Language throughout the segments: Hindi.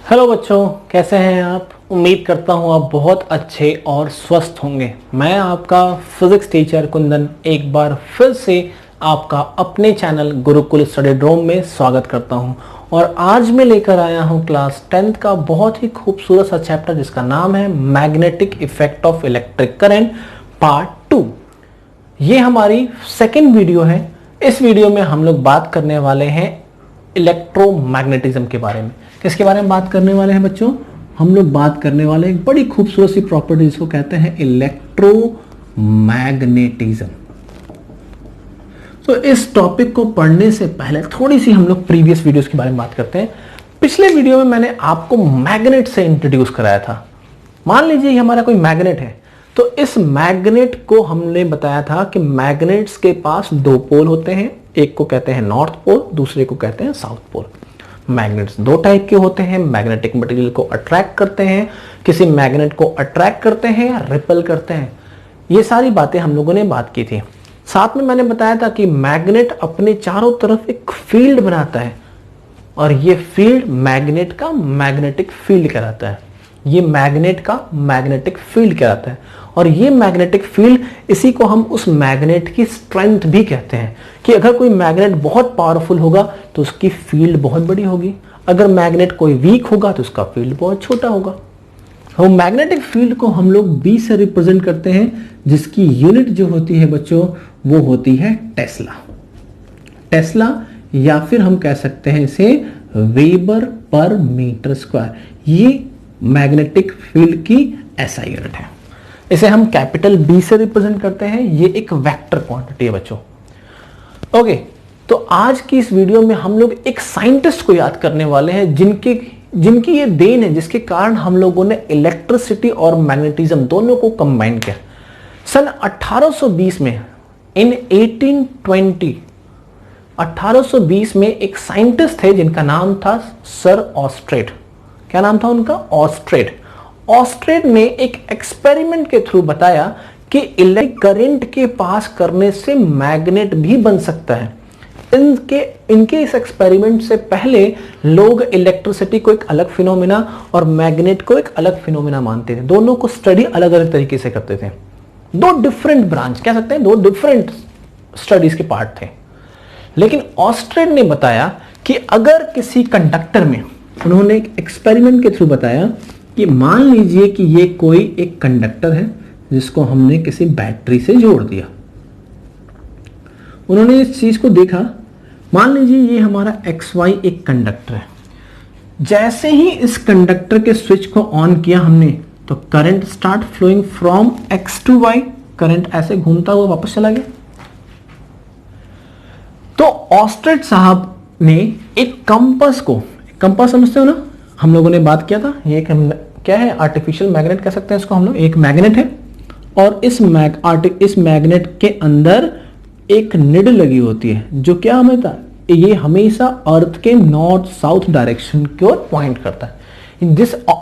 हेलो बच्चों, कैसे हैं आप। उम्मीद करता हूं आप बहुत अच्छे और स्वस्थ होंगे। मैं आपका फिजिक्स टीचर कुंदन एक बार फिर से आपका अपने चैनल गुरुकुल स्टडी ड्रोम में स्वागत करता हूं। और आज मैं लेकर आया हूं क्लास 10th का बहुत ही खूबसूरत सा चैप्टर जिसका नाम है magnetic effect of electric current part 2। ये हमारी सेकेंड वीडियो है। इस वीडियो में हम लोग बात करने वाले हैं इलेक्ट्रोमैग्नेटिज्म के बारे में। किसके बारे में बात करने वाले हैं बच्चों? हम लोग बात करने वाले एक बड़ी खूबसूरत सी प्रॉपर्टी जिसको कहते हैं इलेक्ट्रोमैग्नेटिज्म। तो इस टॉपिक को पढ़ने से पहले थोड़ी सी हम लोग प्रीवियस वीडियोस के बारे में बात करते हैं। पिछले वीडियो में मैंने आपको मैग्नेट से इंट्रोड्यूस कराया था। मान लीजिए ये हमारा कोई मैग्नेट है, तो इस मैग्नेट को हमने बताया था कि मैग्नेट्स के पास दो पोल होते हैं, एक को कहते हैं नॉर्थ पोल, दूसरे को कहते हैं साउथ पोल। मैग्नेट्स दो टाइप के होते हैं, मैग्नेटिक मटेरियल को अट्रैक्ट करते हैं, किसी मैग्नेट को अट्रैक्ट करते हैं या रिपेल करते हैं। ये सारी बातें हम लोगों ने बात की थी। साथ में मैंने बताया था कि मैग्नेट अपने चारों तरफ एक फील्ड बनाता है और ये फील्ड मैग्नेट का मैग्नेटिक फील्ड कहलाता है। ये मैग्नेट का मैग्नेटिक फील्ड कहलाता है और ये मैग्नेटिक फील्ड, इसी को हम उस मैग्नेट की स्ट्रेंथ भी कहते हैं कि अगर कोई मैग्नेट बहुत पावरफुल होगा तो उसकी फील्ड बहुत बड़ी होगी, अगर मैग्नेट कोई वीक होगा तो उसका फील्ड बहुत छोटा होगा। तो मैग्नेटिक फील्ड को हम लोग बी से रिप्रेजेंट करते हैं, जिसकी यूनिट जो होती है बच्चों वो होती है टेस्ला। टेस्ला या फिर हम कह सकते हैं इसे वेबर पर मीटर स्क्वायर। ये मैग्नेटिक फील्ड की एसआई यूनिट है। इसे हम कैपिटल बी से रिप्रेजेंट करते हैं। ये एक वेक्टर क्वांटिटी है बच्चों। ओके, तो आज की इस वीडियो में हम लोग एक साइंटिस्ट को याद करने वाले हैं जिनकी ये देन है, जिसके कारण हम लोगों ने इलेक्ट्रिसिटी और मैग्नेटिज्म दोनों को कंबाइन किया। सन 1820 में इन 1820 में एक साइंटिस्ट थे जिनका नाम था सर ऑस्ट्रेट। क्या नाम था उनका? ऑस्ट्रेट। ऑस्ट्रेट ने एक एक्सपेरिमेंट के थ्रू बताया कि इलेक्ट्रिक करंट के पास करने से मैग्नेट भी बन सकता है। इनके इस एक्सपेरिमेंट से पहले लोग इलेक्ट्रिसिटी को एक अलग फिनोमिना और मैग्नेट को एक अलग फिनोमिना मानते थे। दोनों को स्टडी अलग अलग तरीके से करते थे। दो डिफरेंट ब्रांच कह सकते हैं, दो डिफरेंट स्टडीज के पार्ट थे। लेकिन ऑस्ट्रेट ने बताया कि अगर किसी कंडक्टर में, उन्होंने एक एक्सपेरिमेंट के थ्रू बताया कि मान लीजिए कि ये कोई एक कंडक्टर है जिसको हमने किसी बैटरी से जोड़ दिया। उन्होंने इस चीज को देखा, मान लीजिए ये हमारा XY एक कंडक्टर है। जैसे ही इस कंडक्टर के स्विच को ऑन किया हमने, तो current start flowing from X to Y। Current ऐसे घूमता हुआ वापस चला गया। तो ऑस्ट्रेट साहब ने एक कंपास को, कंपास समझते हो ना, हम लोगों ने बात किया था, ये क्या है? आर्टिफिशियल मैग्नेट कह सकते हैं इसको हम लोग। एक मैग्नेट है और इस मैग्नेट के अंदर एक निडल लगी होती है जो क्या हमें, ये हमेशा अर्थ के नॉर्थ साउथ डायरेक्शन की ओर पॉइंट करता है।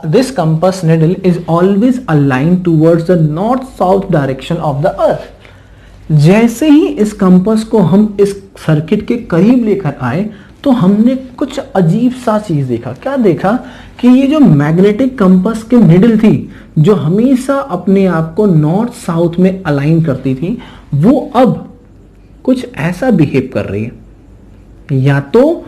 This compass needle is always aligned towards the north south direction of the earth. जैसे ही इस कंपास को हम इस सर्किट के करीब लेकर आए तो हमने कुछ अजीब सा चीज देखा। क्या देखा? कि ये जो मैग्नेटिक कंपास की निडल थी जो हमेशा अपने आप को नॉर्थ साउथ में अलाइन करती थी, वो अब कुछ ऐसा बिहेव कर रही है। या तो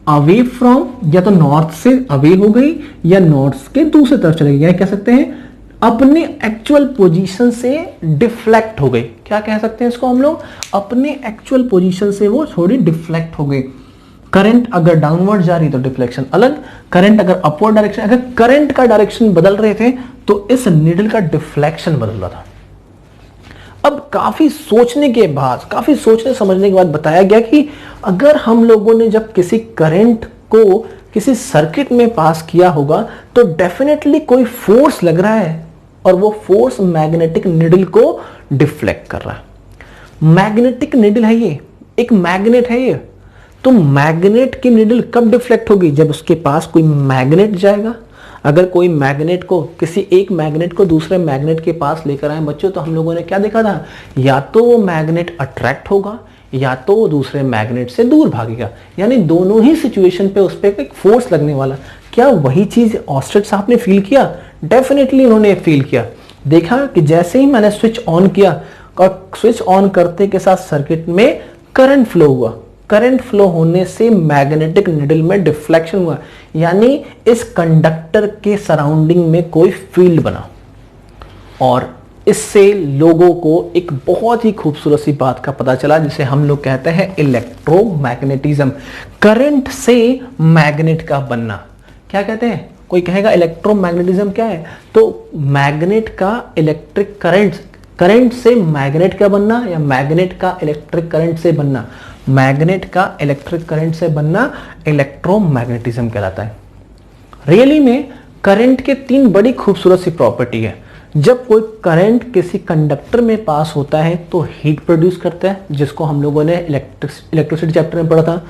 अवे फ्रॉम, या तो नॉर्थ से अवे हो गई या नॉर्थ के दूसरी तरफ चली गई, या कह सकते हैं अपने एक्चुअल पोजीशन से डिफ्लेक्ट हो गई। क्या कह सकते हैं इसको हम लोग? अपने एक्चुअल पोजीशन से वो थोड़ी डिफ्लेक्ट हो गई। करंट अगर डाउनवर्ड जा रही तो डिफ्लेक्शन अलग, करंट अगर अपवर्ड डायरेक्शन, अगर करंट का डायरेक्शन बदल रहे थे तो इस निडल का डिफ्लेक्शन बदल रहा था। अब काफी सोचने के बाद, काफी सोचने समझने के बाद बताया गया कि अगर हम लोगों ने जब किसी करंट को किसी सर्किट में पास किया होगा तो डेफिनेटली कोई फोर्स लग रहा है और वो फोर्स मैग्नेटिक निडल को डिफ्लेक्ट कर रहा है। मैग्नेटिक निडल है ये, एक मैग्नेट है ये। तो मैग्नेट की निडल कब डिफ्लेक्ट होगी? जब उसके पास कोई मैग्नेट जाएगा। अगर कोई मैग्नेट को, किसी एक मैग्नेट को दूसरे मैग्नेट के पास लेकर आए बच्चों, तो हम लोगों ने क्या देखा था? या तो वो मैग्नेट अट्रैक्ट होगा या तो वो दूसरे मैग्नेट से दूर भागेगा। यानी दोनों ही सिचुएशन पे उस पर एक फोर्स लगने वाला। क्या वही चीज ऑस्ट्रेट साहब ने फील किया? डेफिनेटली उन्होंने फील किया। देखा कि जैसे ही मैंने स्विच ऑन किया और स्विच ऑन करते के साथ सर्किट में करंट फ्लो हुआ, करंट फ्लो होने से मैग्नेटिक निडल में डिफ्लेक्शन हुआ, यानी इस कंडक्टर के सराउंडिंग में कोई फील्ड बना, और इससे लोगों को एक बहुत ही खूबसूरत सी बात का पता चला जिसे हम लोग कहते हैं इलेक्ट्रोमैग्नेटिज्म, करंट से मैग्नेट का बनना। क्या कहते हैं? कोई कहेगा इलेक्ट्रोमैग्नेटिज्म क्या है? तो मैग्नेट का इलेक्ट्रिक करंट, करंट से मैग्नेट का बनना या मैग्नेट का इलेक्ट्रिक करंट से बनना, मैग्नेट का इलेक्ट्रिक करंट से बनना इलेक्ट्रोमैग्नेटिज्म कहलाता है। रियली में करंट के 3 बड़ी खूबसूरत सी प्रॉपर्टी है। जब कोई करंट किसी कंडक्टर में पास होता है तो हीट प्रोड्यूस करता है, जिसको हम लोगों ने इलेक्ट्रिसिटी चैप्टर में पढ़ा था।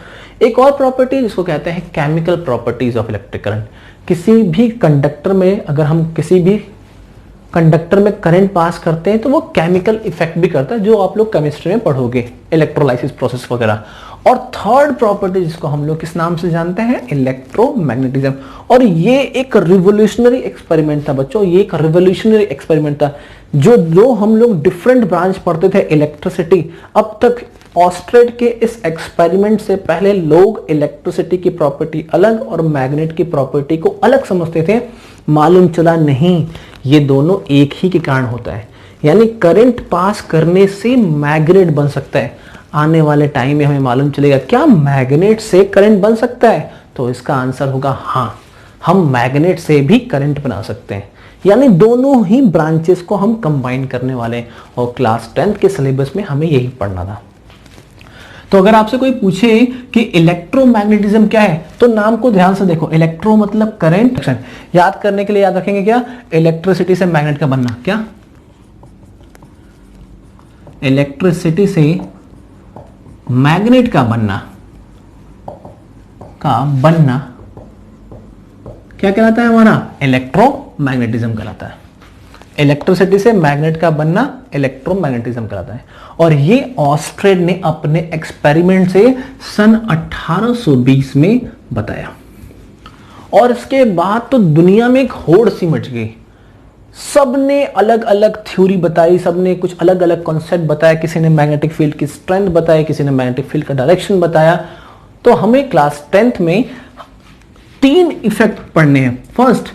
एक और प्रॉपर्टी जिसको कहते हैं chemical properties of electric current. किसी भी कंडक्टर में अगर हम किसी भी कंडक्टर में करंट पास करते हैं तो वो केमिकल इफेक्ट भी करता है, जो आप लोग केमिस्ट्री में पढ़ोगे, इलेक्ट्रोलाइसिस प्रोसेस वगैरह। और थर्ड प्रॉपर्टी जिसको हम लोग किस नाम से जानते हैं? इलेक्ट्रोमैग्नेटिज्म। और ये एक रिवोल्यूशनरी एक्सपेरिमेंट था बच्चों, ये एक रिवोल्यूशनरी एक्सपेरिमेंट था। जो हम लोग डिफरेंट ब्रांच पढ़ते थे इलेक्ट्रिसिटी, अब तक ऑस्ट्रेट के इस एक्सपेरिमेंट से पहले लोग इलेक्ट्रिसिटी की प्रॉपर्टी अलग और मैग्नेट की प्रॉपर्टी को अलग समझते थे। मालूम चला नहीं, ये दोनों एक ही के कारण होता है, यानी करंट पास करने से मैग्नेट बन सकता है। आने वाले टाइम में हमें मालूम चलेगा क्या मैग्नेट से करंट बन सकता है, तो इसका आंसर होगा हाँ, हम मैग्नेट से भी करंट बना सकते हैं। यानी दोनों ही ब्रांचेस को हम कंबाइन करने वाले हैं, और क्लास 10th के सिलेबस में हमें यही पढ़ना था। तो अगर आपसे कोई पूछे कि इलेक्ट्रोमैग्नेटिज्म क्या है, तो नाम को ध्यान से देखो। इलेक्ट्रो मतलब करंट, याद करने के लिए याद रखेंगे क्या? इलेक्ट्रिसिटी से मैग्नेट का बनना। क्या? इलेक्ट्रिसिटी से मैग्नेट का बनना क्या कहलाता है? हमारा इलेक्ट्रोमैग्नेटिज्म कहलाता है। इलेक्ट्रिसिटी से मैग्नेट का बनना इलेक्ट्रोमैग्नेटिज्म कहलाता है। और ये ऑस्ट्रेट ने अपने एक्सपेरिमेंट से सन 1820 में बताया। और इसके बाद तो दुनिया में एक होड़ सी मच गई। सबने अलग अलग थ्योरी बताई, सबने कुछ अलग अलग कॉन्सेप्ट बताया। किसी ने मैग्नेटिक फील्ड की स्ट्रेंथ बताई, किसी ने मैग्नेटिक फील्ड का डायरेक्शन बताया। तो हमें क्लास 10th में 3 इफेक्ट पढ़ने हैं। First,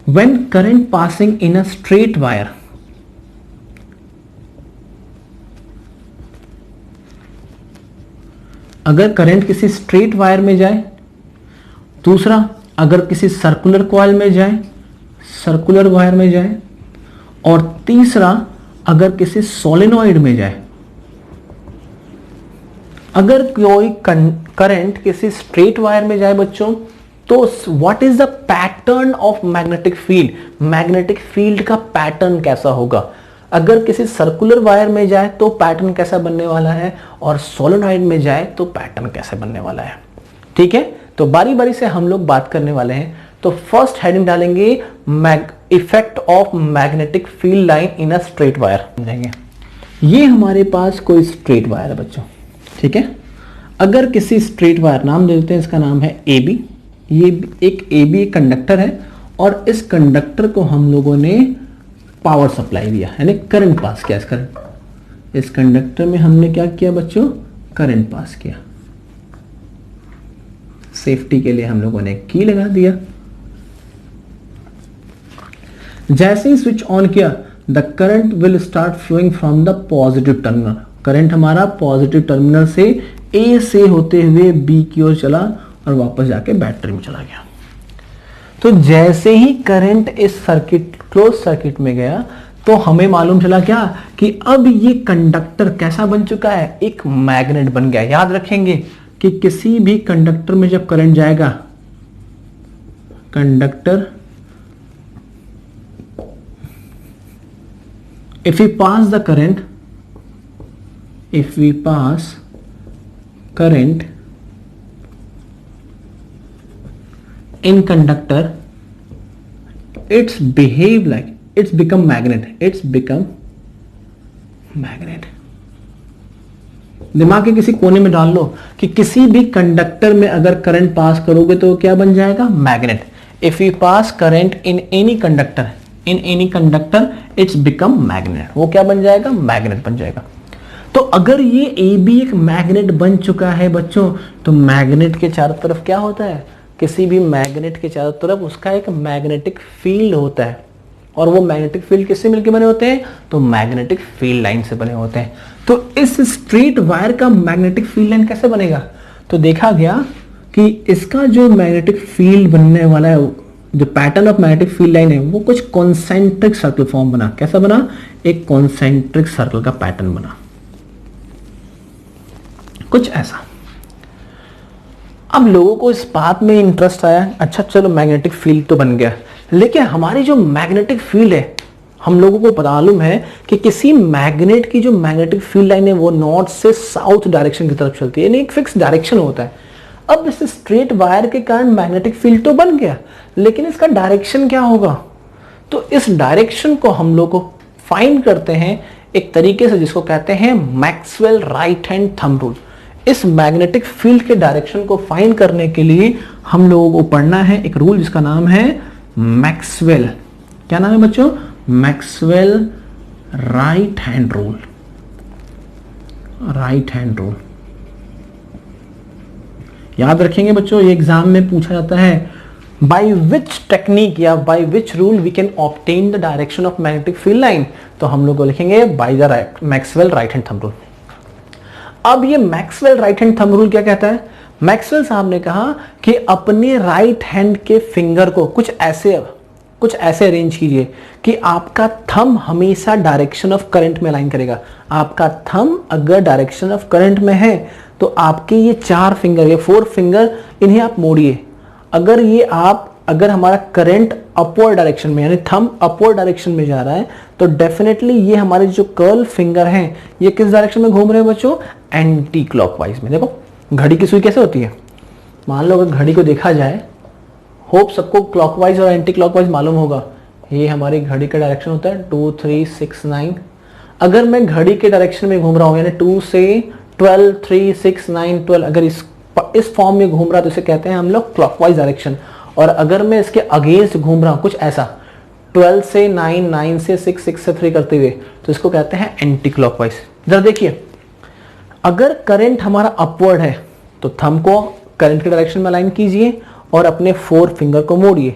when current passing in a straight wire, अगर करंट किसी स्ट्रेट वायर में जाए। दूसरा, अगर किसी सर्कुलर कॉइल में जाए, सर्कुलर वायर में जाए। और तीसरा, अगर किसी सोलेनॉइड में जाए। अगर कोई करंट किसी स्ट्रेट वायर में जाए बच्चों, तो what is the pattern of magnetic field? Magnetic field का पैटर्न कैसा होगा? अगर किसी सर्कुलर वायर में जाए तो पैटर्न कैसा बनने वाला है, और सोलेनॉइड में जाए तो पैटर्न कैसे बनने वाला है। ठीक है, तो बारी बारी से हम लोग बात करने वाले हैं। तो फर्स्ट हेडिंग डालेंगे effect of magnetic field line in a straight wire. समझेंगे, ये हमारे पास कोई स्ट्रेट वायर है बच्चों। ठीक है, अगर किसी स्ट्रेट वायर, नाम दे देते हैं, इसका नाम है ए बी। ये एक ए बी कंडक्टर है, और इस कंडक्टर को हम लोगों ने पावर सप्लाई दिया, यानी करंट पास किया। इस कंडक्टर में हमने क्या किया बच्चों? करंट पास किया। सेफ्टी के लिए हम लोगों ने की लगा दिया। जैसे ही स्विच ऑन किया, the current will start flowing from the positive terminal. Current हमारा पॉजिटिव टर्मिनल से ए से होते हुए बी की ओर चला और वापस जाके बैटरी में चला गया। तो जैसे ही करंट इस सर्किट, क्लोज सर्किट में गया, तो हमें मालूम चला क्या कि अब ये कंडक्टर कैसा बन चुका है? एक मैग्नेट बन गया। याद रखेंगे कि किसी भी कंडक्टर में जब करंट जाएगा, conductor, if we pass the current, if we pass current in conductor, it's behave like, it's become magnet, it's become magnet। दिमाग के किसी कोने में डाल लो कि किसी भी कंडक्टर में अगर करंट पास करोगे तो क्या बन जाएगा? Magnet. If you pass current in any conductor it's become magnet, वो क्या बन जाएगा, मैग्नेट बन जाएगा। तो अगर ये ए बी एक मैग्नेट बन चुका है बच्चों, तो मैग्नेट के चारों तरफ क्या होता है, किसी भी मैग्नेट के चारों तरफ उसका एक मैग्नेटिक फील्ड होता है, और वो मैग्नेटिक फील्ड किससे मिलकर बने होते हैं, तो मैग्नेटिक फील्ड लाइन से बने होते हैं। तो इस स्ट्रेट वायर का मैग्नेटिक फील्ड लाइन कैसे बनेगा, तो देखा गया कि इसका जो मैग्नेटिक फील्ड बनने वाला है, जो pattern of magnetic field line है, वो कुछ कॉन्सेंट्रिक सर्कल फॉर्म बना। कैसा बना, एक कॉन्सेंट्रिक सर्कल का पैटर्न बना, कुछ ऐसा। अब लोगों को इस बात में इंटरेस्ट आया, अच्छा चलो मैग्नेटिक फील्ड तो बन गया, लेकिन हमारी जो मैग्नेटिक फील्ड है, हम लोगों को मालूम है कि किसी मैग्नेट की जो मैग्नेटिक फील्ड लाइन है वो नॉर्थ से साउथ डायरेक्शन की तरफ चलती है, यानी एक फिक्स डायरेक्शन होता है। अब इस स्ट्रेट वायर के कारण मैग्नेटिक फील्ड तो बन गया, लेकिन इसका डायरेक्शन क्या होगा, तो इस डायरेक्शन को हम लोग को फाइंड करते हैं एक तरीके से जिसको कहते हैं Maxwell right hand thumb rule. इस मैग्नेटिक फील्ड के डायरेक्शन को फाइंड करने के लिए हम लोगों को पढ़ना है एक रूल जिसका नाम है मैक्सवेल, क्या नाम है बच्चों, Maxwell right hand rule. Right hand rule याद रखेंगे बच्चों, ये एग्जाम में पूछा जाता है, बाय विच टेक्निक या by which rule we can obtain the direction of magnetic field line, तो हम लोग को लिखेंगे by the Maxwell right hand thumb rule. अब ये Maxwell right hand thumb rule क्या कहता है, मैक्सवेल साहब ने कहा कि अपने राइट हैंड के फिंगर को कुछ ऐसे अरेंज कीजिए कि आपका थंब हमेशा डायरेक्शन ऑफ करंट में अलाइन करेगा। आपका थंब अगर डायरेक्शन ऑफ करंट में है तो आपके ये 4 फिंगर, ये 4 फिंगर, इन्हें आप मोड़िए। अगर हमारा करंट अपवर्ड डायरेक्शन में, यानी थंब अपवर्ड डायरेक्शन में जा रहा है, तो डेफिनेटली ये हमारे जो कर्ल फिंगर हैं ये किस डायरेक्शन में घूम रहे हैं बच्चों, एंटी क्लॉकवाइज में। देखो घड़ी की सुई कैसे होती है, मान लो अगर घड़ी को देखा जाए, होप सबको क्लॉकवाइज और एंटी क्लॉकवाइज मालूम होगा, ये हमारी घड़ी का डायरेक्शन होता है 2 3 6 9। अगर मैं घड़ी के डायरेक्शन में घूम रहा हूं, यानी 2 से 12 3 6 9 12, अगर इस फॉर्म में घूम रहा तो इसे कहते हैं हम लोग क्लॉकवाइज डायरेक्शन। और अगर मैं इसके अगेंस्ट घूम रहा हूं कुछ ऐसा, 12 से 9 9 से 6 6 से 3 करते हुए, तो इसको कहते हैं एंटी क्लॉकवाइज। जरा देखिए, अगर करंट हमारा अपवर्ड है तो थंब को करंट के डायरेक्शन में अलाइन कीजिए और अपने 4 फिंगर को मोड़िए।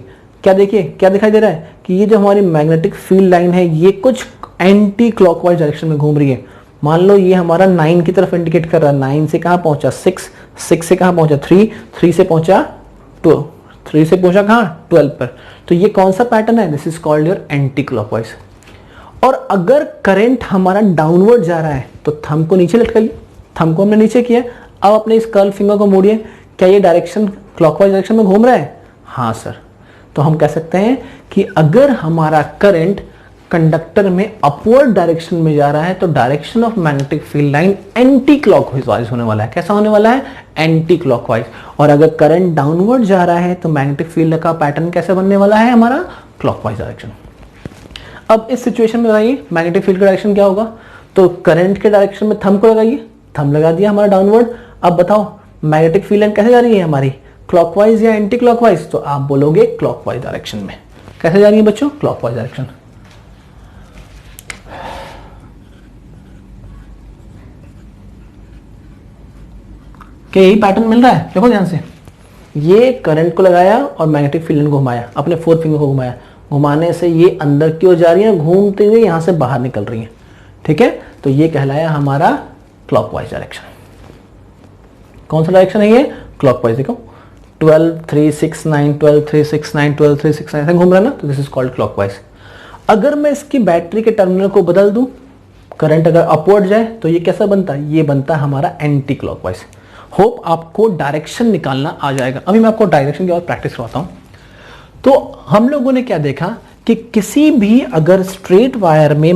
क्या देखिए, क्या दिखाई दे रहा है कि ये जो हमारी मैग्नेटिक फील्ड लाइन है ये कुछ एंटी क्लॉकवाइज डायरेक्शन में घूम रही है। मान लो ये हमारा 9 की तरफ इंडिकेट कर रहा है, 9 से कहां पहुंचा 6, 6 से कहां पहुंचा 3, 3 से पहुंचा 2, 3 से पहुंचा कहां 12 पर। तो ये कौन सा पैटर्न है, this is called your anti clockwise. और अगर करंट हमारा डाउनवर्ड जा रहा है तो थंब को नीचे लटकाइए, थंब को हमने नीचे किया, अब अपने इस कर्ल फिंगर को मोड़िए। क्या ये डायरेक्शन क्लॉकवाइज डायरेक्शन में घूम रहा है, हाँ सर। तो हम कह सकते हैं कि अगर हमारा करंट कंडक्टर में अपवर्ड डायरेक्शन में जा रहा है तो direction of magnetic field line anti clockwise होने वाला है। कैसा होने वाला है, एंटी क्लॉकवाइज। और अगर करंट डाउनवर्ड जा रहा है तो मैग्नेटिक फील्ड का पैटर्न कैसे बनने वाला है, हमारा क्लॉकवाइज डायरेक्शन। अब इस सिचुएशन में बताइए मैग्नेटिक फील्ड का डायरेक्शन क्या होगा, तो करंट के डायरेक्शन में थंब को लगाइए, थंब लगा दिया हमारा डाउनवर्ड। अब बताओ मैग्नेटिक फील्ड लाइन कैसे जा रही है हमारी, क्लॉकवाइज या एंटी क्लॉकवाइज, तो आप बोलोगे क्लॉकवाइज डायरेक्शन में। कैसे जा रही है बच्चों, क्लॉकवाइज डायरेक्शन। क्या यही पैटर्न मिल रहा है, देखो ध्यान से, ये करंट को लगाया और मैग्नेटिक फील्ड लाइन को घुमाया, अपने 4 फिंगर को घुमाया, घुमाने से ये अंदर की ओर जा रही है, घूमते हुए यहां से बाहर निकल रही है, ठीक है। तो ये कहलाया हमारा क्लॉकवाइज डायरेक्शन। कौन सा डायरेक्शन है ये, क्लॉकवाइज। देखो 12 3 6 9 12 3 6 9 12 3 6 9 ऐसे घूम रहा है ना, तो दिस इज कॉल्ड क्लॉकवाइज। अगर मैं इसकी बैटरी के टर्मिनल को बदल दूं, करंट अगर अपवर्ड जाए तो ये कैसा बनता है, ये बनता है हमारा एंटी क्लॉकवाइज। होप आपको डायरेक्शन निकालना आ जाएगा। अभी मैं आपको डायरेक्शन की और प्रैक्टिस करवाता हूं। तो हम लोगों ने क्या देखा कि किसी भी अगर स्ट्रेट वायर में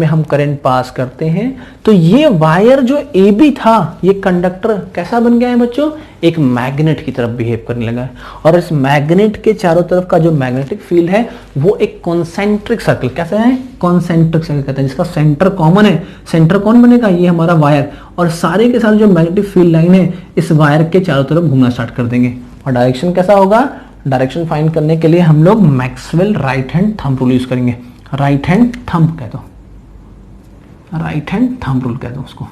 हम करंट पास करते हैं तो ये वायर जो ए बी था, ये कंडक्टर कैसा बन गया है बच्चों, एक मैग्नेट की तरफ बिहेव करने लगा है। और इस मैग्नेट के चारों तरफ का जो मैग्नेटिक फील्ड है वो एक कॉन्सेंट्रिक सर्कल, कैसा है, कॉन्सेंट्रिक सर्कल कहते हैं, जिसका सेंटर कॉमन है। सेंटर कौन बनेगा, ये हमारा वायर, और सारे के सारे जो मैग्नेटिक फील्ड लाइन है इस वायर के चारों तरफ घूमना स्टार्ट कर देंगे। और डायरेक्शन कैसा होगा, डायरेक्शन फाइंड करने के लिए हम लोग Maxwell right hand thumb rule use करेंगे। राइट हैंड थंब कह दो, राइट हैंड थंब रूल कह दो उसको।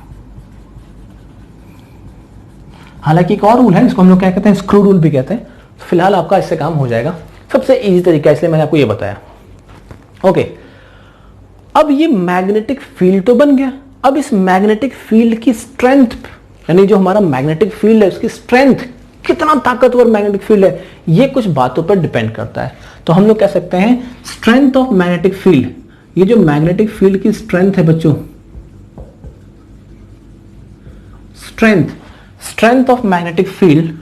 हालांकि एक और रूल है जिसको हम लोग क्या कहते हैं, स्क्रू रूल भी कहते हैं। फिलहाल आपका इससे काम हो जाएगा, सबसे इजी तरीका, इसलिए मैंने आपको ये बताया। ओके, अब ये मैग्नेटिक फील्ड तो बन गया। अब इस मैग्नेटिक फील्ड की स्ट्रेंथ, यानी जो हमारा मैग्नेटिक फील्ड है उसकी स्ट्रेंथ, कितना ताकतवर मैग्नेटिक फील्ड है, ये कुछ बातों पर डिपेंड करता है। तो हम लोग कह सकते हैं स्ट्रेंथ ऑफ मैग्नेटिक फील्ड, ये जो मैग्नेटिक फील्ड की स्ट्रेंथ है बच्चों, strength of magnetic field,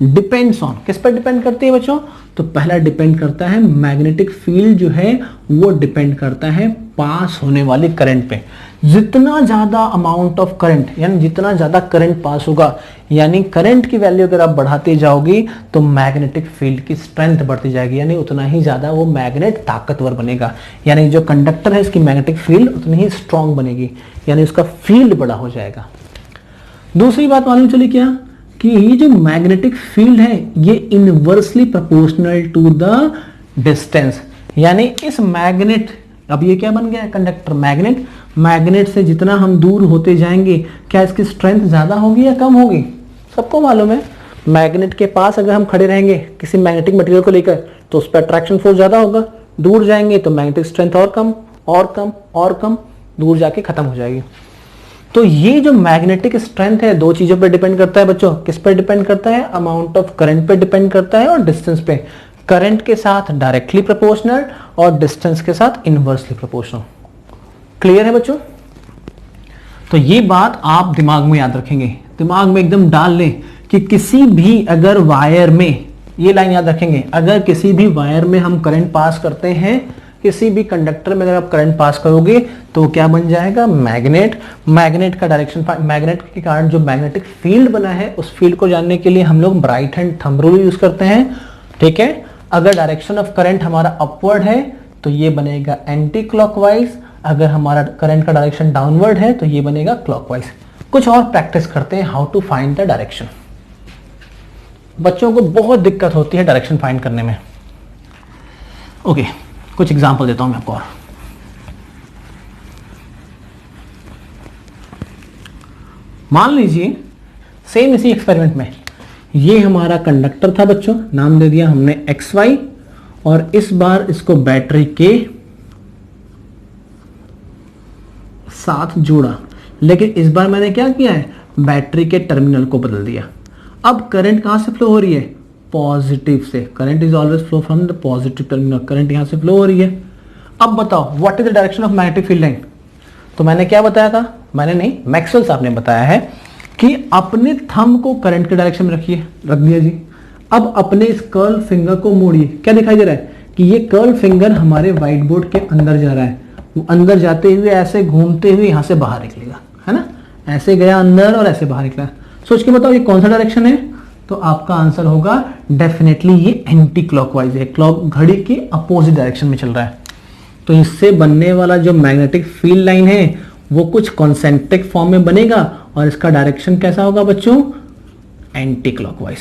depends on, किस पर डिपेंड करती है बच्चों, तो पहला डिपेंड करता है मैग्नेटिक फील्ड जो है वो डिपेंड करता है पास होने वाले करंट पे। जितना ज्यादा अमाउंट ऑफ करंट, यानी जितना ज्यादा करंट पास होगा, यानी करंट की वैल्यू अगर आप बढ़ाते जाओगे तो मैग्नेटिक फील्ड की स्ट्रेंथ बढ़ती जाएगी, यानी उतना ही ज्यादा वो मैग्नेट ताकतवर बनेगा, यानी जो कंडक्टर है इसकी मैग्नेटिक फील्ड उतनी ही स्ट्रांग बनेगी, यानी उसका फील्ड बड़ा हो जाएगा। दूसरी बात मालूम चली क्या, कि ये जो मैग्नेटिक फील्ड है ये inversely proportional to the distance, यानी इस मैग्नेट, अब ये क्या बन गया, कंडक्टर मैग्नेट, मैग्नेट से जितना हम दूर होते जाएंगे क्या इसकी स्ट्रेंथ ज्यादा होगी या कम होगी। सबको मालूम है मैग्नेट के पास अगर हम खड़े रहेंगे किसी मैग्नेटिक मटेरियल को लेकर तो उस पर अट्रैक्शन फोर्स ज्यादा होगा, दूर जाएंगे तो मैग्नेटिक स्ट्रेंथ और कम और कम और कम, दूर जाके खत्म हो जाएगी। तो ये जो मैग्नेटिक स्ट्रेंथ है दो चीजों पर डिपेंड करता है बच्चों, किस पर डिपेंड करता है, अमाउंट ऑफ करंट पे डिपेंड करता है और डिस्टेंस पे। करंट के साथ डायरेक्टली प्रोपोर्शनल और डिस्टेंस के साथ इनवर्सली प्रोपोर्शनल। क्लियर है बच्चों? तो ये बात आप दिमाग में याद रखेंगे, दिमाग में एकदम डाल लें कि किसी भी अगर वायर में, ये लाइन याद रखेंगे, अगर किसी भी वायर में हम करंट पास करते हैं, किसी भी कंडक्टर में अगर आप करंट पास करोगे तो क्या बन जाएगा, मैग्नेट। मैग्नेट का डायरेक्शन, मैग्नेट के कारण जो मैग्नेटिक फील्ड बना है उस फील्ड को जानने के लिए हम लोग right hand thumb rule use करते हैं। ठीक है, अगर डायरेक्शन ऑफ करंट हमारा अपवर्ड है तो ये बनेगा एंटी क्लॉकवाइज, अगर हमारा करंट का डायरेक्शन डाउनवर्ड है तो ये बनेगा क्लॉकवाइज। कुछ और प्रैक्टिस करते हैं, how to find the direction. बच्चों को बहुत दिक्कत होती है डायरेक्शन फाइंड करने में। ओके, कुछ एग्जांपल देता हूं मैं आपको और। मान लीजिए सेम इसी एक्सपेरिमेंट में ये हमारा कंडक्टर था बच्चों, नाम दे दिया हमने XY, और इस बार इसको बैटरी के साथ जोड़ा, लेकिन इस बार मैंने क्या किया है, बैटरी के टर्मिनल को बदल दिया। अब करंट कहां से फ्लो हो रही है, पॉजिटिव से। Current is always flow from the positive terminal, current यहां से फ्लो हो रही है। अब बताओ what is the direction of magnetic field line. तो मैंने क्या बताया था, मैंने नहीं, मैक्सवेल साहब ने बताया है कि अपने थंब को करंट के डायरेक्शन में रखिए, रख दिया जी। अब अपने इस कर्ल फिंगर को मोड़िए, क्या दिखाई दे रहा है कि ये कर्ल फिंगर हमारे व्हाइट बोर्ड के अंदर जा रहा है, वो अंदर जाते हुए ऐसे घूमते हुए यहां से बाहर निकलेगा, है ना, ऐसे गया अंदर और ऐसे बाहर निकला। सोच के बताओ ये कौन सा डायरेक्शन है, तो आपका आंसर होगा डेफिनेटली ये एंटी क्लॉकवाइज है, क्लॉक घड़ी के अपोजिट डायरेक्शन में चल रहा है। तो इससे बनने वाला जो मैग्नेटिक फील्ड लाइन है वो कुछ कॉन्सेंट्रिक फॉर्म में बनेगा और इसका डायरेक्शन कैसा होगा बच्चों, एंटी क्लॉकवाइज।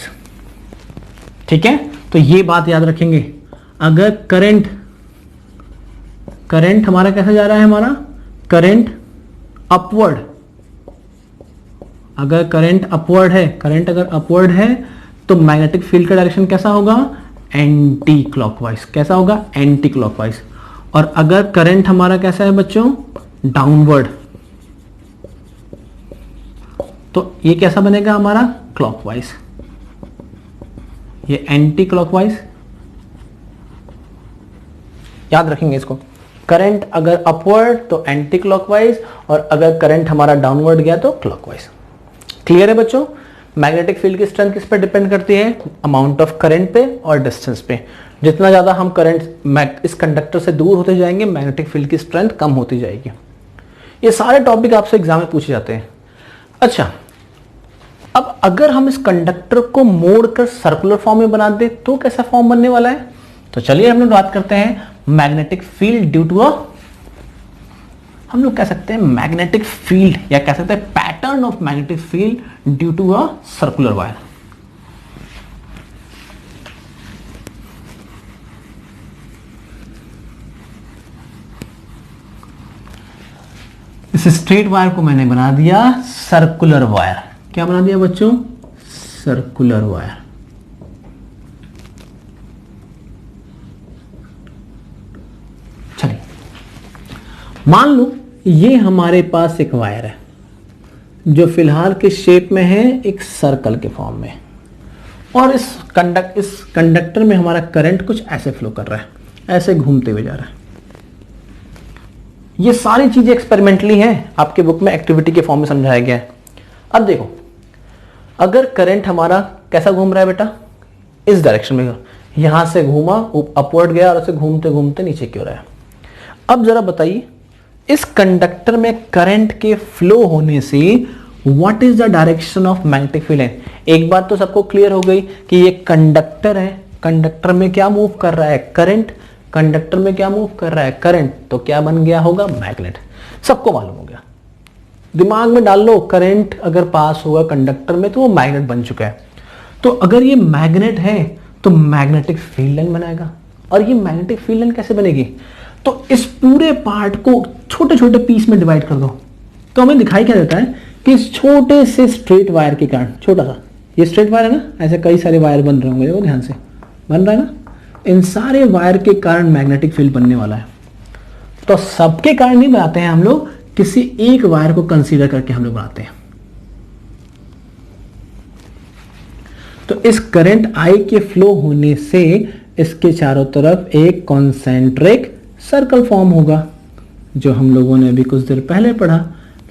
ठीक है, तो ये बात याद रखेंगे। अगर करंट हमारा कैसा जा रहा है, हमारा करंट अपवर्ड, अगर करंट अपवर्ड है, करंट अगर अपवर्ड है तो मैग्नेटिक फील्ड का डायरेक्शन कैसा होगा, एंटी क्लॉकवाइज। कैसा होगा, एंटी क्लॉकवाइज। और अगर करंट हमारा कैसा है बच्चों, डाउनवर्ड, तो ये कैसा बनेगा हमारा, क्लॉकवाइज। ये एंटी क्लॉकवाइज, याद रखेंगे इसको। करंट अगर अपवर्ड तो एंटी क्लॉकवाइज, और अगर करंट हमारा डाउनवर्ड गया तो क्लॉकवाइज। क्लियर है बच्चों? मैग्नेटिक फील्ड की स्ट्रेंथ किस पर डिपेंड करती है, अमाउंट ऑफ करंट पे और डिस्टेंस पे। जितना ज्यादा हम करंट इस कंडक्टर से दूर होते जाएंगे मैग्नेटिक फील्ड की स्ट्रेंथ कम होती जाएगी। ये सारे टॉपिक आपसे एग्जाम में पूछे जाते हैं। अच्छा, अब अगर हम इस कंडक्टर को मोड़कर सर्कुलर फॉर्म में बना दे तो कैसा फॉर्म बनने वाला है, तो चलिए हम लोग बात करते हैं मैग्नेटिक फील्ड ड्यू टू हम लोग कह सकते हैं मैग्नेटिक फील्ड, या कह सकते हैं pattern pattern of magnetic field due to a circular wire. इस स्ट्रेट वायर को मैंने बना दिया सर्कुलर वायर। क्या बना दिया बच्चों? Circular wire. चलिए, मान लो ये हमारे पास एक वायर है जो फिलहाल के शेप में है एक सर्कल के फॉर्म में, और इस कंडक्टर में हमारा करंट कुछ ऐसे फ्लो कर रहा है, ऐसे घूमते हुए जा रहा है। ये सारी चीजें एक्सपेरिमेंटली हैं, आपके बुक में एक्टिविटी के फॉर्म में समझाया गया है। अब देखो, अगर करंट हमारा कैसा घूम रहा है बेटा? इस डायरेक्शन में, यहां से घूमा अपवर्ड गया और ऐसे घूमते घूमते नीचे क्यों रहा है। अब जरा बताइए, इस कंडक्टर में करंट के फ्लो होने से what is the direction of magnetic field? एक बात तो सबको क्लियर हो गई कि ये कंडक्टर है, कंडक्टर में क्या मूव कर रहा है? करंट। कंडक्टर में क्या मूव कर रहा है? करंट। तो क्या बन गया होगा? मैग्नेट। सबको मालूम हो गया। दिमाग में डाल लो, करंट अगर पास होगा कंडक्टर में तो वो मैग्नेट बन चुका है। तो अगर ये मैग्नेट है तो मैग्नेटिक फील्ड लाइन बनाएगा। और ये मैग्नेटिक फील्ड लाइन कैसे बनेगी? तो इस पूरे पार्ट को छोटे छोटे पीस में डिवाइड कर दो, तो हमें दिखाई क्या देता है कि इस छोटे से स्ट्रेट वायर के कारण, छोटा सा ये स्ट्रेट वायर है ना, ऐसे कई सारे वायर बन रहे होंगे, देखो ध्यान से बन रहा है ना, इन सारे वायर के कारण मैग्नेटिक फील्ड बनने वाला है। तो सबके कारण नहीं बनाते हैं हम लोग, किसी एक वायर को कंसीडर करके हम लोग बनाते हैं। तो इस करंट आई के फ्लो होने से इसके चारों तरफ एक कॉन्सेंट्रिक सर्कल फॉर्म होगा, जो हम लोगों ने अभी कुछ देर पहले पढ़ा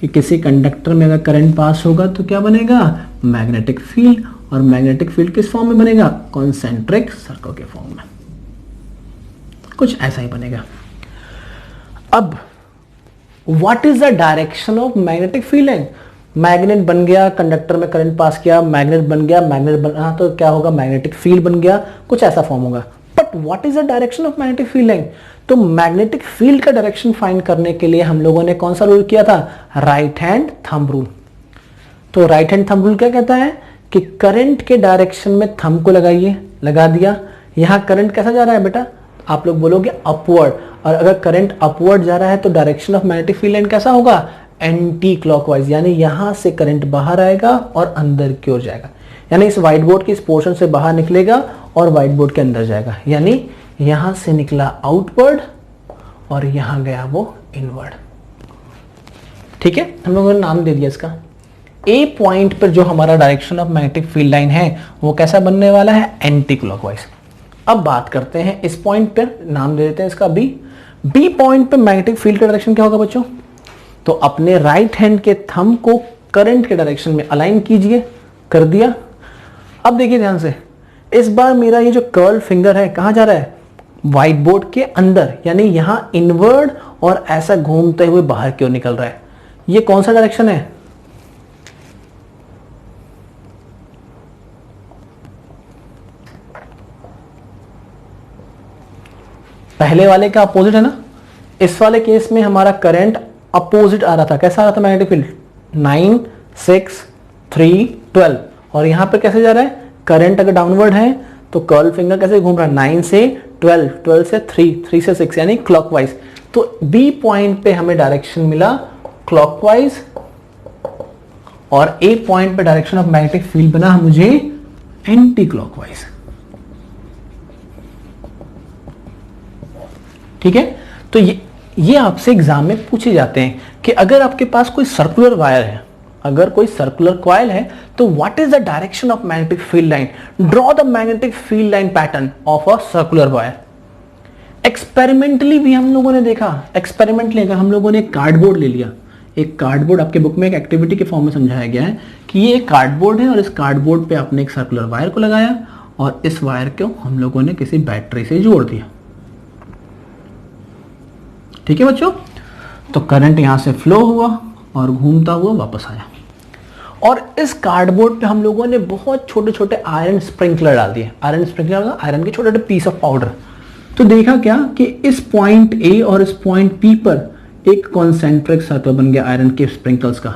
कि किसी कंडक्टर में अगर करंट पास होगा तो क्या बनेगा? Magnetic field. और मैग्नेटिक फील्ड किस फॉर्म में बनेगा? कॉन्सेंट्रिक सर्कल के फॉर्म में। कुछ ऐसा ही बनेगा। अब what is the direction of magnetic field line? Magnet बन गया, कंडक्टर में करंट पास किया, मैग्नेट बन गया, मैग्नेट बना तो क्या होगा? मैग्नेटिक फील्ड बन गया, कुछ ऐसा फॉर्म होगा। But what is the direction of magnetic field line? तो मैग्नेटिक फील्ड का डायरेक्शन फाइंड करने के लिए हम लोगों ने कौन सा रूल किया था? Right hand thumb rule. तो राइट हैंड थंब रूल क्या कहता है कि करंट के डायरेक्शन में थंब को लगाइए, लगा दिया। यहां करंट कैसा जा रहा है बेटा? आप लोग बोलोगे अपवर्ड, और अगर करंट अपवर्ड जा रहा है तो direction of magnetic field line कैसा होगा? एंटी क्लॉकवाइज, यानी यहां से करंट बाहर आएगा और अंदर की ओर जाएगा, यानी इस व्हाइट बोर्ड के इस पोर्शन से बाहर निकलेगा और व्हाइट बोर्ड के अंदर जाएगा, यानी यहां से निकला आउटवर्ड और यहां गया वो इनवर्ड। ठीक है, हम लोगों ने नाम दे दिया इसका। ए पॉइंट पर जो हमारा direction of magnetic field line है वो कैसा बनने वाला है? Anti clockwise. अब बात करते हैं इस पॉइंट पर, नाम दे देते हैं इसका बी। बी पॉइंट पे मैग्नेटिक फील्ड का डायरेक्शन क्या होगा बच्चों? तो अपने राइट हैंड के थंब को करंट के डायरेक्शन में अलाइन कीजिए, कर दिया। अब देखिए ध्यान से, इस बार मेरा ये जो कर्ल फिंगर है कहां जा रहा है? व्हाइट बोर्ड के अंदर, यानी यहां इनवर्ड और ऐसा घूमते हुए बाहर की ओर निकल रहा है। ये कौन सा डायरेक्शन है? पहले वाले का अपोजिट है ना। इस वाले केस में हमारा करंट अपोजिट आ रहा था। कैसा आ रहा था मैग्नेटिक फील्ड? 9, 6, 3, 12। और यहां पर कैसे जा रहा है? करंट अगर डाउनवर्ड है तो कर्ल फिंगर कैसे घूम रहा है? 9 से 12, 12 से 3, 3 से 6, यानी क्लॉकवाइज। तो बी पॉइंट पे हमें डायरेक्शन मिला क्लॉकवाइज, और ए पॉइंट पे डायरेक्शन ऑफ मैग्नेटिक फील्ड बना मुझे एंटी क्लॉकवाइज। ठीक है, तो ये आपसे एग्जाम में पूछे जाते हैं कि अगर आपके पास कोई सर्कुलर वायर है, अगर कोई सर्कुलर कॉइल है, तो what is the direction of magnetic field line? Draw the magnetic field line pattern of a circular wire. Experimentally भी हम लोगों ने देखा, एक्सपेरिमेंटली अगर हम लोगों ने कार्डबोर्ड ले लिया, एक कार्डबोर्ड आपके बुक में एक एक्टिविटी के फॉर्म में समझाया गया है कि ये एक कार्डबोर्ड है और इस कार्डबोर्ड पे आपने एक सर्कुलर वायर को लगाया और इस वायर को हम लोगों ने किसी बैटरी से जोड़ दिया। ठीक है बच्चों, तो करंट यहां से फ्लो हुआ और घूमता हुआ वापस आया, और इस कार्डबोर्ड पे हम लोगों ने बहुत छोटे छोटे आयरन स्प्रिंकलर डाल दिए। आयरन स्प्रिंकलर, आयरन के छोटे छोटे पीस ऑफ पाउडर। तो देखा क्या कि इस पॉइंट ए और इस पॉइंट पी पर एक कॉन्सेंट्रिक सर्कल बन गया आयरन के स्प्रिंकल्स का,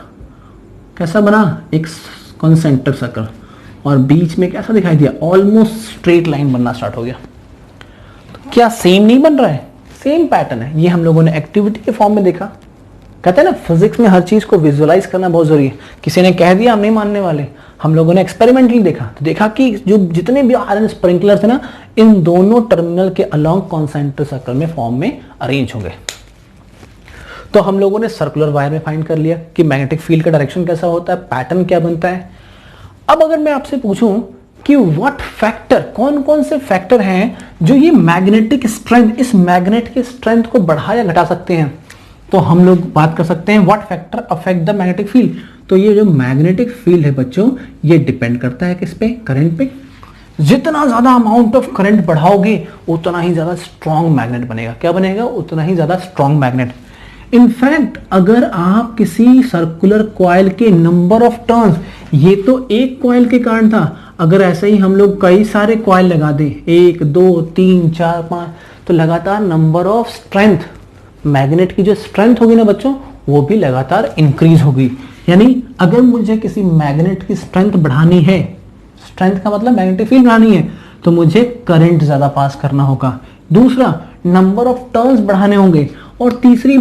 कैसा बना, एक कॉन्सेंट्रिक सर्कल, और बीच में कैसा दिखाई दिया, ऑलमोस्ट स्ट्रेट लाइन बनना स्टार्ट हो गया। तो क्या सेम नहीं बन रहा है, सेम पैटर्न है। ये हम लोगों ने एक्टिविटी के फॉर्म में देखा। कहते हैं ना फिजिक्स में हर चीज को विजुअलाइज करना बहुत जरूरी है। किसी ने कह दिया हम नहीं मानने वाले, हम लोगों ने एक्सपेरिमेंटली देखा, तो देखा कि जो जितने भी आयरन स्प्रिंकलर थे ना, इन दोनों टर्मिनल के अलोंग कॉन्सेंट्रिक सर्कल में फॉर्म में अरेंज होंगे। तो हम लोगों ने सर्कुलर वायर में फाइंड कर लिया कि मैग्नेटिक फील्ड का डायरेक्शन कैसा होता है, पैटर्न क्या बनता है। अब अगर मैं आपसे पूछूं कि व्हाट फैक्टर, कौन कौन से फैक्टर हैं जो ये मैग्नेटिक स्ट्रेंथ, इस मैग्नेट के स्ट्रेंथ को बढ़ा या घटा सकते हैं, तो हम लोग बात कर सकते हैं what factor affect the magnetic field. तो ये जो मैग्नेटिक फील्ड है बच्चों, ये डिपेंड करता है किस पे, करंट पे। जितना ज्यादा अमाउंट ऑफ करंट बढ़ाओगे उतना ही ज्यादा स्ट्रॉन्ग मैग्नेट बनेगा। क्या बनेगा, उतना ही ज्यादा स्ट्रॉन्ग मैग्नेट। इनफैक्ट अगर आप किसी सर्कुलर कॉइल के नंबर ऑफ टर्न्स, ये तो एक कॉइल के कारण था, अगर ऐसे ही हम लोग कई सारे कॉइल लगा दें, 1 2 3 4 5, तो लगातार नंबर ऑफ स्ट्रेंथ, मैग्नेट की जो स्ट्रेंथ होगी ना बच्चों, वो भी लगातार इंक्रीज होगी। यानी अगर मुझे किसी मैग्नेट की स्ट्रेंथ बढ़ानी है, स्ट्रेंथ का मतलब मैग्नेटिक फील्ड बढ़ानी है, तो मुझे करंट ज्यादा पास करना होगा। दूसरा, नंबर ऑफ टर्न्स बढ़ाने होंगे। और तीसरी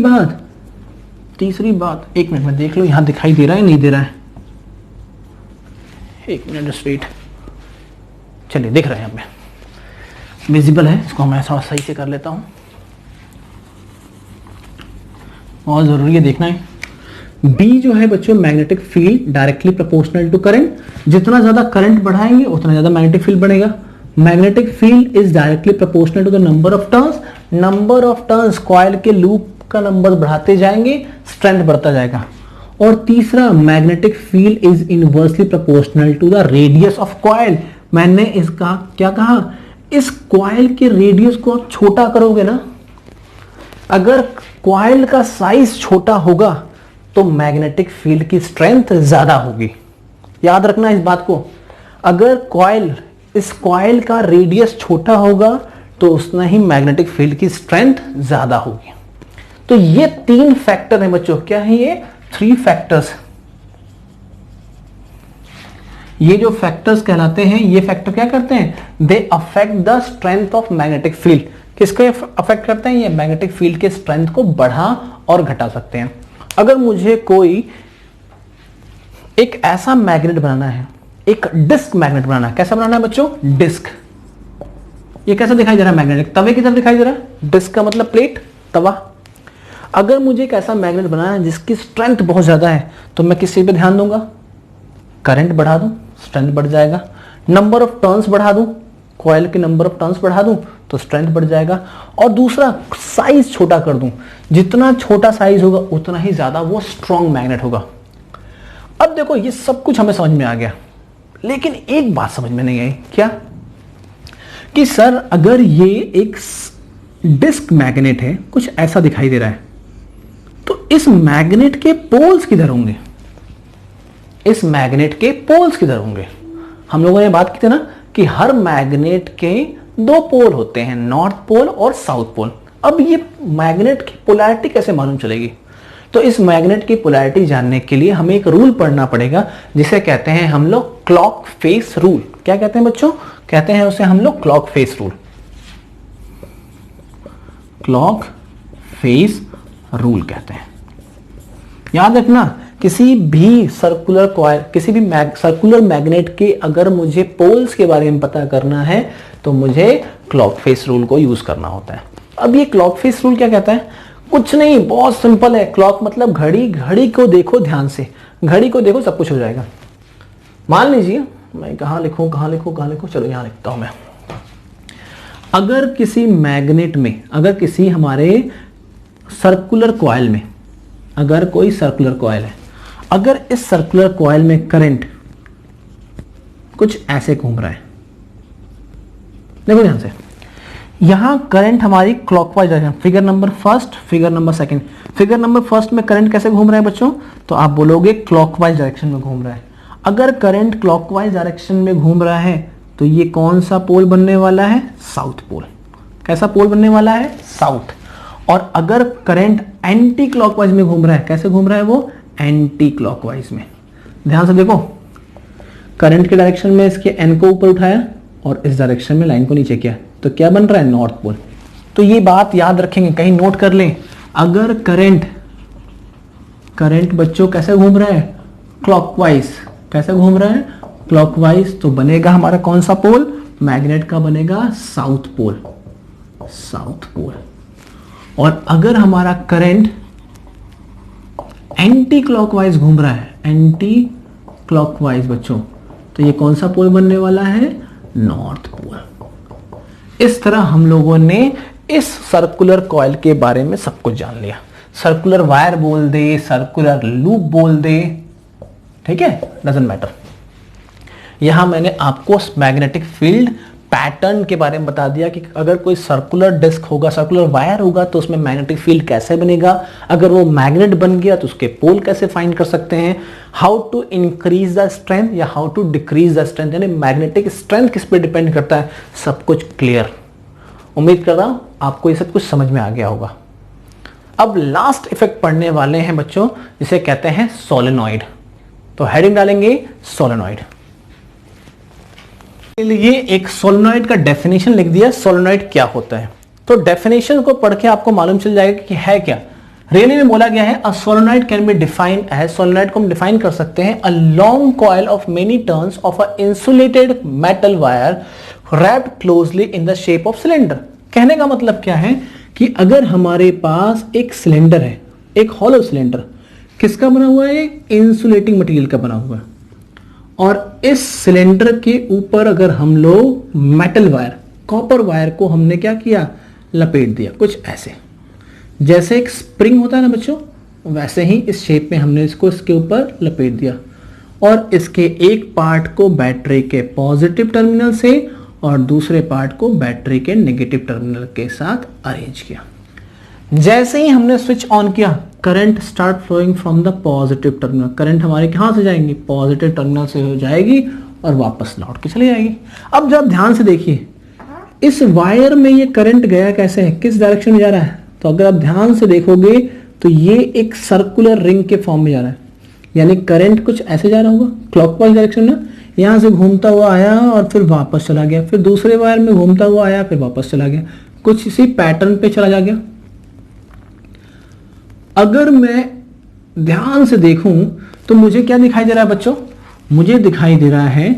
बात, एक मिनट में देख लो यहां दिखाई दे रहा है नहीं दे रहा है, एक मिनट स्ट्रेट, चलिए दिख रहा है, यहाँ पे विजिबल है, इसको मैं थोड़ा सही से कर लेता हूं, बहुत जरूरी है देखना है। B जो है बच्चों, magnetic field directly proportional to current. जितना ज्यादा करंट बढ़ाएंगे उतना ज्यादा मैग्नेटिक फील्ड बढ़ेगा। Magnetic field is directly proportional to the number of turns. Number of turns, coil के लूप का नंबर बढ़ाते जाएंगे, स्ट्रेंथ बढ़ता जाएगा। और तीसरा, magnetic field is inversely proportional to the radius of coil. मैंने इसका क्या कहा, इस कॉइल के रेडियस को आप छोटा करोगे ना, अगर कॉइल का साइज छोटा होगा तो मैग्नेटिक फील्ड की स्ट्रेंथ ज्यादा होगी। याद रखना इस बात को, अगर इस कॉइल का रेडियस छोटा होगा तो उतना ही मैग्नेटिक फील्ड की स्ट्रेंथ ज्यादा होगी। तो ये 3 फैक्टर हैं बच्चों। क्या है ये, 3 फैक्टर्स। ये जो फैक्टर्स कहलाते हैं, ये फैक्टर क्या करते हैं, they affect the strength of magnetic field. किसको अफेक्ट करते हैं, ये मैग्नेटिक फील्ड के स्ट्रेंथ को बढ़ा और घटा सकते हैं। अगर मुझे कोई एक ऐसा मैग्नेट बनाना है, एक डिस्क मैग्नेट बनाना है, कैसा बनाना है बच्चों, डिस्क। ये कैसा दिखाई दे रहा है, मैग्नेट तवे की तरह दिखाई दे रहा है। डिस्क का मतलब प्लेट, तवा। अगर मुझे एक ऐसा मैग्नेट बनाना है जिसकी स्ट्रेंथ बहुत ज्यादा है, तो मैं किस चीज पे ध्यान दूंगा, करंट बढ़ा दूं, स्ट्रेंथ बढ़ जाएगा। नंबर ऑफ टर्न्स बढ़ा दूं, कॉइल के नंबर ऑफ टर्न्स बढ़ा दूं तो स्ट्रेंथ बढ़ जाएगा। और दूसरा, साइज छोटा कर दूं, जितना छोटा साइज होगा उतना ही ज्यादा वो स्ट्रॉन्ग मैग्नेट होगा। अब देखो ये सब कुछ हमें समझ में आ गया, लेकिन एक बात समझ में नहीं आई, क्या, कि सर अगर ये एक डिस्क मैग्नेट है, कुछ ऐसा दिखाई दे रहा है, तो इस मैग्नेट के पोल्स किधर होंगे, इस मैग्नेट के पोल्स किधर होंगे। हम लोगों ने बात की थी ना कि हर मैग्नेट के 2 पोल होते हैं, नॉर्थ पोल और साउथ पोल। अब ये मैग्नेट की पोलैरिटी कैसे मालूम चलेगी, तो इस मैग्नेट की पोलैरिटी जानने के लिए हमें एक रूल पढ़ना पड़ेगा, जिसे कहते हैं हम लोग क्लॉक फेस रूल। क्या कहते हैं बच्चों, कहते हैं उसे हम लोग clock face rule. Clock face rule कहते हैं। याद रखना, किसी भी सर्कुलर कॉइल, किसी भी सर्कुलर मैग्नेट के अगर मुझे पोल्स के बारे में पता करना है तो मुझे क्लॉक फेस रूल को यूज करना होता है। अब ये क्लॉक फेस रूल क्या कहता है, कुछ नहीं, बहुत सिंपल है। क्लॉक मतलब घड़ी, घड़ी को देखो ध्यान से, घड़ी को देखो सब कुछ हो जाएगा। मान लीजिए मैं कहां लिखूं, चलो यहां लिखता हूं मैं। अगर किसी मैग्नेट में, अगर किसी हमारे सर्कुलर कॉइल में, अगर कोई सर्कुलर कॉइल है, अगर इस सर्कुलर कॉइल में करंट कुछ ऐसे घूम रहा है, देखो ध्यान से, यहां करंट हमारी clockwise direction, figure number first, figure number second. Figure number first में करंट कैसे घूम रहा है बच्चों, तो आप बोलोगे क्लॉकवाइज डायरेक्शन में घूम रहा है। अगर करंट क्लॉकवाइज डायरेक्शन में घूम रहा है तो ये कौन सा पोल बनने वाला है, साउथ पोल। कैसा पोल बनने वाला है, साउथ। और अगर करंट एंटी क्लॉकवाइज में घूम रहा है, कैसे घूम रहा है वो, एंटी क्लॉकवाइज में। ध्यान से देखो, करंट के डायरेक्शन में इसके एन को ऊपर उठाया और इस डायरेक्शन में लाइन को नीचे किया, तो क्या बन रहा है, नॉर्थ पोल। तो ये बात याद रखेंगे, कहीं नोट कर लें, अगर करंट बच्चों कैसे घूम रहा है, क्लॉकवाइज, कैसे घूम रहा है, क्लॉकवाइज, तो बनेगा हमारा कौन सा पोल, मैग्नेट का बनेगा साउथ पोल, साउथ पोल। और अगर हमारा करंट एंटी क्लॉकवाइज घूम रहा है, एंटी क्लॉकवाइज बच्चों, तो ये कौन सा पोल बनने वाला है, नॉर्थ पोल। इस तरह हम लोगों ने इस सर्कुलर कॉइल के बारे में सब कुछ जान लिया। सर्कुलर वायर बोल दे, सर्कुलर लूप बोल दे, ठीक है, डजंट मैटर। यहां मैंने आपको मैग्नेटिक फील्ड पैटर्न के बारे में बता दिया कि अगर कोई सर्कुलर डिस्क होगा, सर्कुलर वायर होगा, तो उसमें मैग्नेटिक फील्ड कैसे बनेगा, अगर वो मैग्नेट बन गया तो उसके पोल कैसे फाइंड कर सकते हैं, how to increase the strength या how to decrease the strength, यानी मैग्नेटिक स्ट्रेंथ किस पे डिपेंड करता है, सब कुछ क्लियर। उम्मीद कर रहा हूं आपको ये सब कुछ समझ में आ गया होगा। अब लास्ट इफेक्ट पढ़ने वाले हैं बच्चों, जिसे कहते हैं सोलेनॉइड। तो हेडिंग डालेंगे सोलेनॉइड। लिए एक सोलेनॉइड का डेफिनेशन लिख दिया, सोलेनॉइड क्या होता है। तो डेफिनेशन को पढ़ के आपको मालूम चल जाएगा कि है क्या। रियली में बोला गया है, a solenoid can be defined as, solenoid को हम डिफाइन कर सकते हैं, a long coil of many turns of a insulated metal wire wrapped closely in the shape of cylinder. कहने का मतलब क्या है कि अगर हमारे पास एक सिलेंडर है, एक हॉलो सिलेंडर, किसका बना हुआ है, इंसुलेटिंग मटेरियल का बना हुआ है, और इस सिलेंडर के ऊपर अगर हम लोग मेटल वायर, कॉपर वायर को हमने क्या किया, लपेट दिया, कुछ ऐसे, जैसे एक स्प्रिंग होता है ना बच्चों, वैसे ही इस शेप में हमने इसको इसके ऊपर लपेट दिया, और इसके एक पार्ट को बैटरी के पॉजिटिव टर्मिनल से और दूसरे पार्ट को बैटरी के नेगेटिव टर्मिनल के साथ अरेंज किया। जैसे ही हमने स्विच ऑन किया, current start flowing from the positive terminal, current हमारे कहां से जाएंगी, पॉजिटिव टर्मिनल से हो जाएगी और वापस लौट के चली जाएगी। अब जब ध्यान से देखिए, इस वायर में ये करंट गया कैसे है, किस डायरेक्शन में जा रहा है, तो अगर आप ध्यान से देखोगे तो ये एक सर्कुलर रिंग के फॉर्म में जा रहा है, यानी करंट कुछ ऐसे जा रहा होगा, क्लॉकवाइज डायरेक्शन में, यहां से घूमता हुआ आया और फिर वापस चला गया, फिर दूसरे वायर में घूमता हुआ आया, फिर वापस चला गया, कुछ इसी पैटर्न पे चला जा गया। अगर मैं ध्यान से देखूं तो मुझे क्या दिखाई दे रहा है बच्चों, मुझे दिखाई दे रहा है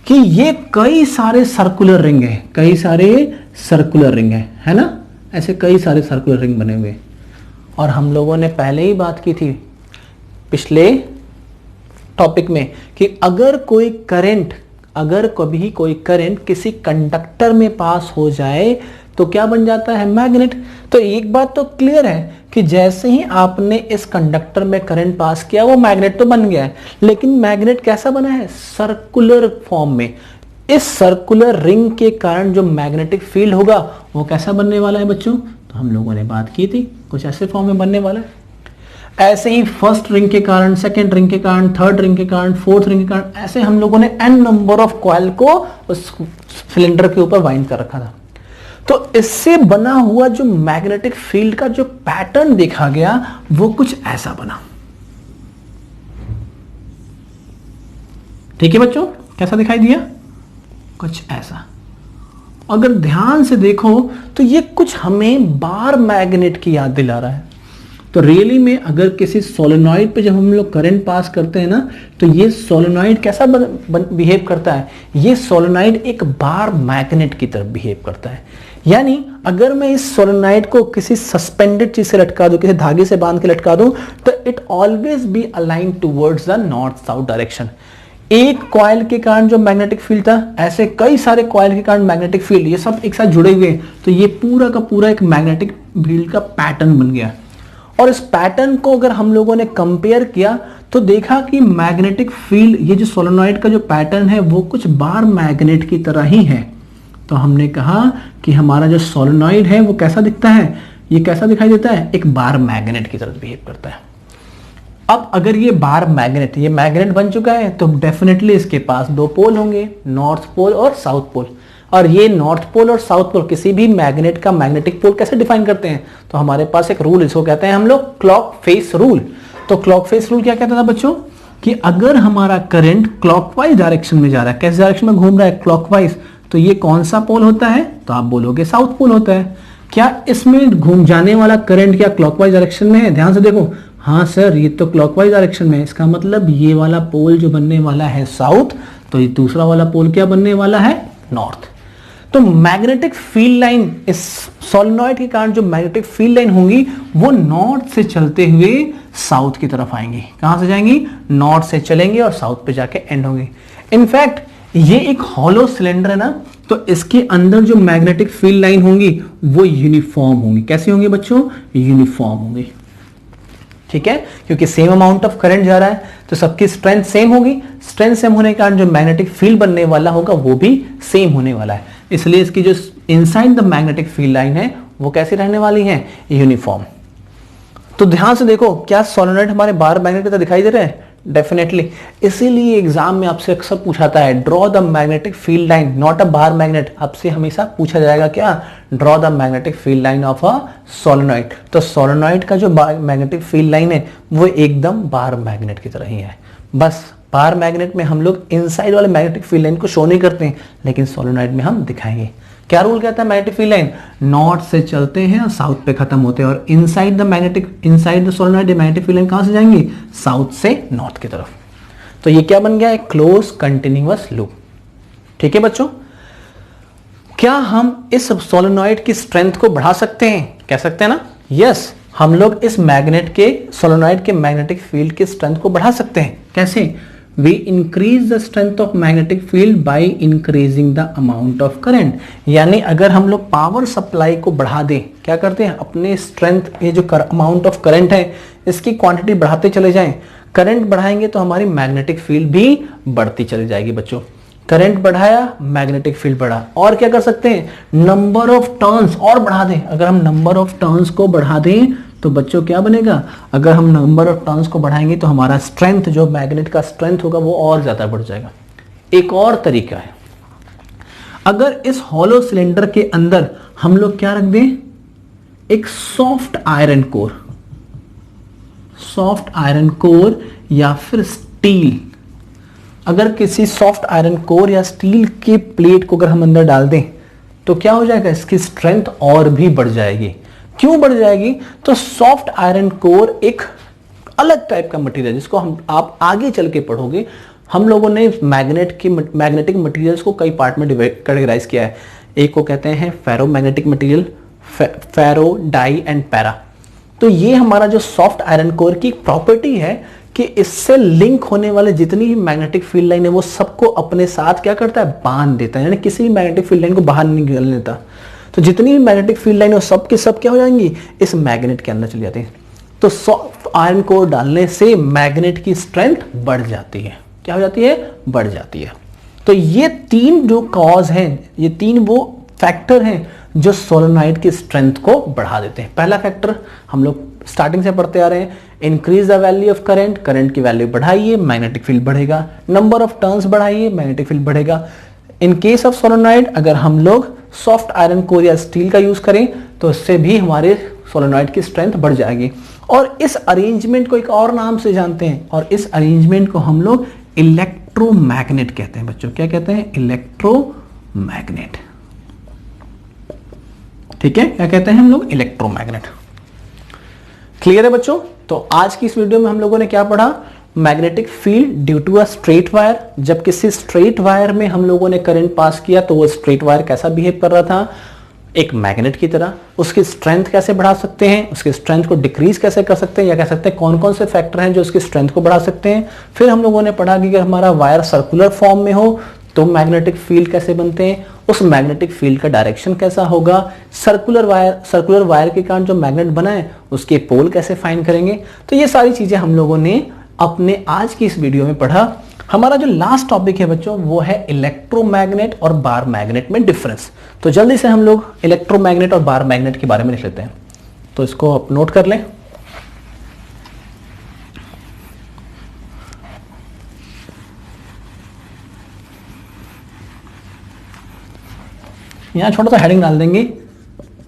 कि ये कई सारे सर्कुलर रिंग है, कई सारे सर्कुलर रिंग है ना, ऐसे कई सारे सर्कुलर रिंग बने हुए। और हम लोगों ने पहले ही बात की थी पिछले टॉपिक में कि अगर कभी कोई करंट किसी कंडक्टर में पास हो जाए तो क्या बन जाता है, मैग्नेट। तो एक बात तो क्लियर है कि जैसे ही आपने इस कंडक्टर में करंट पास किया, वो मैग्नेट तो बन गया है, लेकिन मैग्नेट कैसा बना है, सर्कुलर फॉर्म में। इस सर्कुलर रिंग के कारण जो मैग्नेटिक फील्ड होगा वो कैसा बनने वाला है बच्चों, तो हम लोगों ने बात की थी, कुछ ऐसे फॉर्म में बनने वाला है। ऐसे ही फर्स्ट रिंग के कारण, सेकंड रिंग के कारण, थर्ड रिंग के कारण, फोर्थ रिंग के कारण, ऐसे हम लोगों ने n नंबर ऑफ कॉइल को उस सिलेंडर के ऊपर वाइंड कर रखा था। तो इससे बना हुआ जो मैग्नेटिक फील्ड का जो पैटर्न देखा गया वो कुछ ऐसा बना। ठीक है बच्चों, कैसा दिखाई दिया, कुछ ऐसा। अगर ध्यान से देखो तो ये कुछ हमें बार मैग्नेट की याद दिला रहा है। तो रियली में अगर किसी सोलेनॉइड पे जब हम लोग करंट पास करते हैं ना, तो ये सोलेनॉइड कैसा बिहेव करता है, ये सोलेनॉइड एक बार मैग्नेट की तरफ बिहेव करता है। यानी अगर मैं इस सोलेनॉइड को किसी सस्पेंडेड चीज से लटका दूं, किसी धागे से बांध के लटका दूं, तो it always be align towards the north south direction. एक कॉइल के कारण जो मैग्नेटिक फील्ड था, ऐसे कई सारे कॉइल के कारण मैग्नेटिक फील्ड, ये सब एक साथ जुड़े हुए हैं, तो ये पूरा का पूरा एक मैग्नेटिक फील्ड का पैटर्न बन गया। और इस पैटर्न को अगर हम लोगों ने कंपेयर किया तो देखा कि मैग्नेटिक फील्ड, ये जो सोलेनॉइड का जो पैटर्न है वो कुछ बार मैग्नेट की तरह ही है। तो हमने कहा कि हमारा जो सोलेनॉइड है वो कैसा दिखता है, ये कैसा दिखाई देता है, एक बार मैग्नेट की तरह बिहेव करता है। अब अगर ये बार मैग्नेट, ये मैग्नेट बन चुका है, तो डेफिनेटली इसके पास दो पोल होंगे, नॉर्थ पोल और साउथ पोल। और ये नॉर्थ पोल और साउथ पोल, किसी भी मैग्नेट का मैग्नेटिक पोल कैसे डिफाइन करते हैं, तो हमारे पास एक रूल, इसको कहते हैं हम लोग क्लॉक फेस रूल। तो क्लॉक फेस रूल क्या कहता था बच्चों, कि अगर हमारा करंट क्लॉकवाइज डायरेक्शन में जा रहा है, कैसे डायरेक्शन में घूम रहा है, क्लॉकवाइज, तो ये कौन सा पोल होता है, तो आप बोलोगे साउथ पोल होता है। क्या इसमें घूम जाने वाला करंट क्या क्लॉकवाइज डायरेक्शन में है? ध्यान से देखो, हाँ सर ये तो क्लॉकवाइज डायरेक्शन में है, इसका मतलब ये वाला पोल जो बनने वाला है साउथ, तो ये दूसरा वाला पोल क्या बनने वाला है, नॉर्थ। तो मैग्नेटिक फील्ड लाइन, इस सोलेनॉइड के कारण जो मैग्नेटिक फील्ड लाइन होंगी वो नॉर्थ से चलते हुए साउथ की तरफ आएंगी। कहां से जाएंगी, नॉर्थ से चलेंगे और साउथ पे जाके एंड होंगी। इनफैक्ट ये एक हॉलो सिलेंडर है ना, तो इसके अंदर जो मैग्नेटिक फील्ड लाइन होंगी वो यूनिफॉर्म होंगी। कैसी होंगी बच्चों, यूनिफॉर्म होंगी, ठीक है, क्योंकि सेम अमाउंट ऑफ करंट जा रहा है तो सबकी स्ट्रेंथ सेम होगी। स्ट्रेंथ सेम होने के कारण जो मैग्नेटिक फील्ड बनने वाला होगा वो भी सेम होने वाला है, इसलिए इसकी जो inside the magnetic field line है वो कैसी रहने वाली है, यूनिफॉर्म। तो ध्यान से देखो, क्या सोलेनॉइड हमारे बार मैग्नेट की तरह दिखाई दे रहे हैं, डेफिनेटली। इसीलिए एग्जाम में आपसे अक्सर पूछाता है draw the magnetic field line, not a bar magnet. आपसे हमेशा पूछा जाएगा क्या, draw the magnetic field line of a solenoid. तो सोलेनॉइड का जो मैग्नेटिक फील्ड लाइन है वो एकदम बार मैग्नेट की तरह ही है। बस बार मैग्नेट में हम लोग इनसाइड वाले मैग्नेटिक फील्ड लाइन को शो नहीं करते हैं, लेकिन सोलेनॉइड में हम दिखाएंगे। क्या रूल कहता है, मैग्नेटिक फील्ड लाइन नॉर्थ से चलते हैं और साउथ पे खत्म होते हैं, और inside the solenoid magnetic field line कहां से जाएंगी, साउथ से नॉर्थ की तरफ। तो ये क्या बन गया, एक क्लोज कंटिन्यूअस लूप। ठीक है बच्चों, क्या हम इस सोलेनॉइड की स्ट्रेंथ को बढ़ा सकते हैं, कह सकते हैं ना, यस, हम लोग इस मैग्नेट के सोलेनॉइड के मैग्नेटिक फील्ड की स्ट्रेंथ को बढ़ा सकते हैं। कैसे, we increase the strength of magnetic field by increasing the amount of current। यानी अगर हम लोग पावर सप्लाई को बढ़ा दें, क्या करते हैं, अपने स्ट्रेंथ, ये जो अमाउंट ऑफ करंट है इसकी क्वांटिटी बढ़ाते चले जाएं। करंट बढ़ाएंगे तो हमारी मैग्नेटिक फील्ड भी बढ़ती चली जाएगी बच्चों। करंट बढ़ाया, मैग्नेटिक फील्ड बढ़ा। और क्या कर सकते हैं, नंबर ऑफ टर्न्स और बढ़ा दें। अगर हम नंबर ऑफ टर्न्स को बढ़ा दें तो बच्चों क्या बनेगा, अगर हम नंबर ऑफ टर्न्स को बढ़ाएंगे तो हमारा स्ट्रेंथ, जो मैग्नेट का स्ट्रेंथ होगा वो और ज्यादा बढ़ जाएगा। एक और तरीका है, अगर इस हॉलो सिलेंडर के अंदर हम लोग क्या रख दें, एक सॉफ्ट आयरन कोर या फिर स्टील। अगर किसी सॉफ्ट आयरन कोर या स्टील की प्लेट को अगर हम अंदर डाल दें तो क्या हो जाएगा, इसकी स्ट्रेंथ और भी बढ़ जाएगी। क्यों बढ़ जाएगी, तो सॉफ्ट आयरन कोर एक अलग टाइप का मटेरियल, जिसको आप आगे चल के पढ़ोगे। हम लोगों ने मैग्नेटिक मटेरियल्स को कई पार्ट में कैटेगराइज किया है। एक को कहते हैं ferromagnetic material, ferro, dia and para. तो ये हमारा जो सॉफ्ट आयरन कोर की प्रॉपर्टी है कि इससे लिंक होने वाले जितनी भी मैग्नेटिक फील्ड लाइन है वो सबको अपने साथ क्या करता है, बांध देता है, यानी किसी भी मैग्नेटिक फील्ड लाइन को बाहर नहीं निकलने देता। तो जितनी भी मैग्नेटिक फील्ड लाइन है सब के सब क्या हो जाएंगी, इस मैग्नेट के अंदर चली जाती है। तो सॉफ्ट आयरन कोर डालने से मैग्नेट की स्ट्रेंथ बढ़ जाती है। क्या हो जाती है, बढ़ जाती है। तो ये तीन जो कॉज हैं, ये तीन वो फैक्टर हैं जो सोलेनॉइड की स्ट्रेंथ को बढ़ा देते हैं। पहला फैक्टर हम लोग स्टार्टिंग से पढ़ते आ रहे हैं, increase the value of current, current की वैल्यू बढ़ाइए, मैग्नेटिक फील्ड बढ़ेगा। नंबर ऑफ टर्न्स बढ़ाइए, मैग्नेटिक फील्ड बढ़ेगा। इन केस ऑफ सोलेनॉइड अगर हम लोग सॉफ्ट आयरन कोर या स्टील का यूज करें तो इससे भी हमारे सोलेनॉइड की स्ट्रेंथ बढ़ जाएगी। और इस अरेंजमेंट को एक और नाम से जानते हैं, और इस अरेंजमेंट को हम लोग इलेक्ट्रोमैग्नेट कहते हैं बच्चों। क्या कहते हैं, इलेक्ट्रोमैग्नेट। ठीक है, क्या कहते हैं हम लोग, इलेक्ट्रोमैग्नेट। क्लियर है बच्चों। तो आज की इस वीडियो में हम लोगों ने क्या पढ़ा, magnetic field due to a straight wire. जब किसी स्ट्रेट वायर में हम लोगों ने करंट पास किया तो वो स्ट्रेट वायर कैसा बिहेव कर रहा था, एक मैग्नेट की तरह। उसकी स्ट्रेंथ कैसे बढ़ा सकते हैं, उसकी स्ट्रेंथ को डिक्रीज कैसे कर सकते हैं, या कह सकते हैं कौन कौन से फैक्टर हैं जो उसकी स्ट्रेंथ को बढ़ा सकते हैं। फिर हम लोगों ने पढ़ा कि अगर हमारा वायर सर्कुलर फॉर्म में हो तो मैग्नेटिक फील्ड कैसे बनते हैं, उस मैग्नेटिक फील्ड का डायरेक्शन कैसा होगा, सर्कुलर वायर के कारण जो मैग्नेट बना है उसके पोल कैसे फाइंड करेंगे। तो ये सारी चीजें हम लोगों ने अपने आज की इस वीडियो में पढ़ा। हमारा जो लास्ट टॉपिक है बच्चों वो है इलेक्ट्रोमैग्नेट और बार मैग्नेट में डिफरेंस। तो जल्दी से हम लोग इलेक्ट्रोमैग्नेट और बार मैग्नेट के बारे में लिख लेते हैं। तो इसको आप नोट कर लें। यहां छोटा सा हेडिंग डाल देंगे,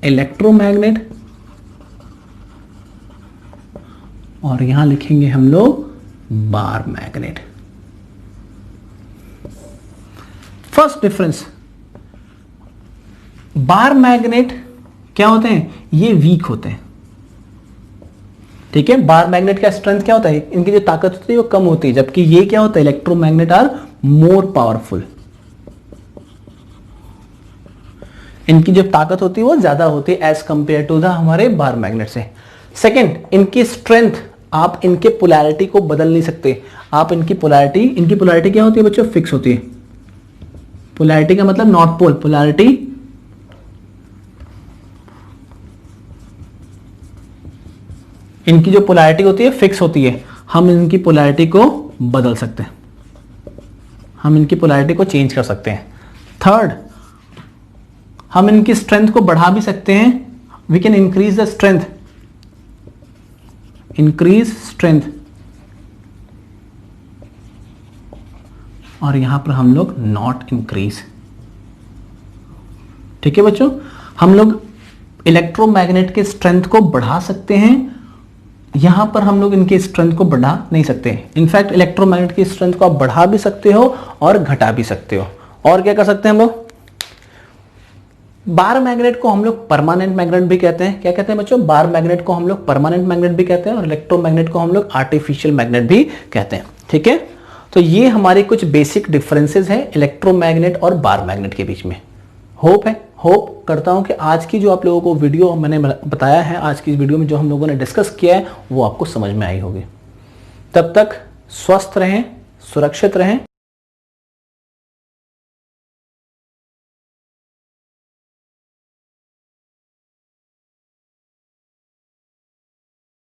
इलेक्ट्रोमैग्नेट, और यहां लिखेंगे हम लोग bar magnet. First difference, bar magnet क्या होते हैं, ये वीक होते हैं। ठीक है, बार मैग्नेट का स्ट्रेंथ क्या होता है, इनकी जो ताकत होती है वो कम होती है, जबकि ये क्या होता है, इलेक्ट्रोमैग्नेट आर मोर पावरफुल, इनकी जो ताकत होती है वो ज्यादा होती है एज कंपेयर टू द हमारे बार मैग्नेट से। सेकंड, इनकी स्ट्रेंथ, आप इनके पोलैरिटी को बदल नहीं सकते। आप इनकी पोलैरिटी क्या होती है बच्चों, फिक्स होती है। पोलैरिटी का मतलब नॉर्थ पोल, पोलैरिटी इनकी जो पोलैरिटी होती है फिक्स होती है। हम इनकी पोलैरिटी को बदल सकते हैं, हम इनकी पोलैरिटी को चेंज कर सकते हैं। थर्ड, हम इनकी स्ट्रेंथ को बढ़ा भी सकते हैं। We can increase the strength, increase strength, और यहां पर हम लोग नॉट इंक्रीज। ठीक है बच्चों, हम लोग इलेक्ट्रोमैग्नेट के स्ट्रेंथ को बढ़ा सकते हैं, यहां पर हम लोग इनकी स्ट्रेंथ को बढ़ा नहीं सकते। इनफैक्ट इलेक्ट्रोमैग्नेट की स्ट्रेंथ को आप बढ़ा भी सकते हो और घटा भी सकते हो। और क्या कर सकते हैं हम लोग, बार मैग्नेट को हम लोग परमानेंट मैग्नेट भी कहते हैं। क्या कहते हैं बच्चों, बार मैग्नेट को हम लोग परमानेंट मैग्नेट भी कहते हैं और इलेक्ट्रोमैग्नेट को हम लोग आर्टिफिशियल मैग्नेट भी कहते हैं। ठीक है, तो ये हमारे कुछ बेसिक डिफरेंसेस हैं इलेक्ट्रोमैग्नेट और बार मैग्नेट के बीच में। होप करता हूं कि आज की जो आप लोगों को वीडियो मैंने बताया है, आज की वीडियो में जो हम लोगों ने डिस्कस किया है वो आपको समझ में आई होगी। तब तक स्वस्थ रहें, सुरक्षित रहें